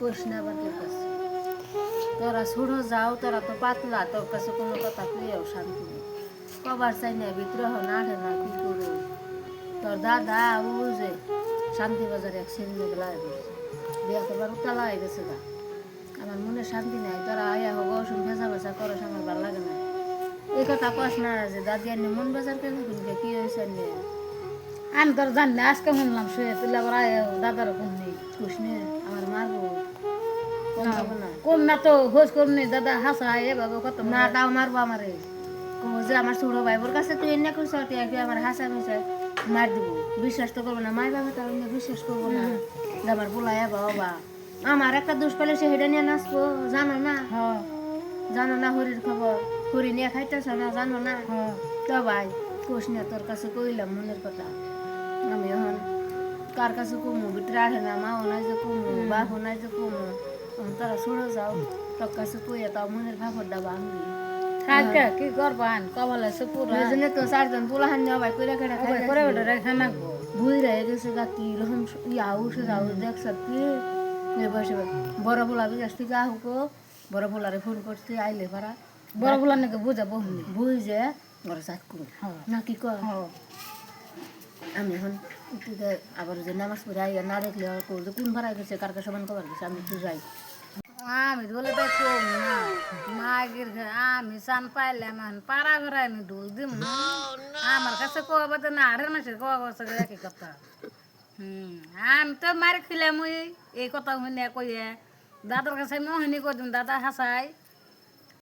কোষ না আবার তোর কাছে তোরা ছোড়ো যাও তোরা তো পাতলা তোর কাছে কোনো কথা পেয়েও শান্তি নেই কবার চাই না ভিতরে হন আঠে না কি করো তোর দাদা ও যে শান্তিবাজারে এক সিনেমা বেলায় করছে বিয়া করবার উতালা হয়ে গেছে গা আমার মনে শান্তি নাই তোরা আয়া হোক অসুন ভেজা ভেজা করস আমার ভালো লাগে না এই কথা কস না যে দাদি আনি মন বাজার কেন কিনবে কি হয়েছে আনি আমি তোর জানি না আজকে শুনলাম শুয়ে তুই আবার দাদার ফোন নেই কুস নে আমার মারবো কম খাবো না কম না তো হোস করুন দাদা হাসা এভাবে কত না তাও মারবো আমারে কমো যে আমার ছোট ভাইবোর কাছে তুই এনে করছ তুই একটু আমার হাসা মিশে মার দিব বিশ্বাস তো করবো না মাই বাবা তার বিশ্বাস করবো না যে আমার বলাইয়া বাবা আমার একটা দোষ পেলে সে হেঁটে নিয়ে নাচবো জানো না হ্যাঁ জানো না হরির খবর হরি নিয়ে খাইতেছ না জানো না হ্যাঁ তো ভাই কোষ নিয়ে তোর কাছে কইলাম মনের কথা আমি এখন কার কাছে কমু ভিতরে আঠে না মাও নাই যে কমু বাপও নাই যে কমু তারা সরে যাও তোর কাছে কইয়া তাও মনের ভাবরটা ভাঙবি থাকা কি করবান কবলে সে পুরো এই জন্য তো চারজন পোলাহান নেওয়া ভাই কইরা কেটে করে ওটা রেখে নাকবো ভুই রয়ে গেছে গা কি রকম ইয়াউস যাউস দেখছ কি বসে বড় পোলা বিকাশ থেকে আহুক বড় পোলারে ফোন করছি আইলে পারা বড় গুলা নাকি বুঝা বহুনি ভুই যে ঘরে চাট করুন হ্যাঁ না কি কর হ্যাঁ আমি এখন উঠিতে আবার যে নামাজ পড়ে আইয়া না দেখলে আর করবো কোন ভাড়া গেছে কার কাছে সমান কবার গেছে আমি একটু যাই আমি বলে তো কম না মাগির আমি চান পাইলাম পাড়া ঘরে আমি ঢোল দিম আমার কাছে কোয়া তো না আড়ের মাসে কোয়া করছে একই কথা আমি তো মারি খেলাম এই কথা শুনে কইয়ে দাদার কাছে আমি হইনি কই দিম দাদা হাসাই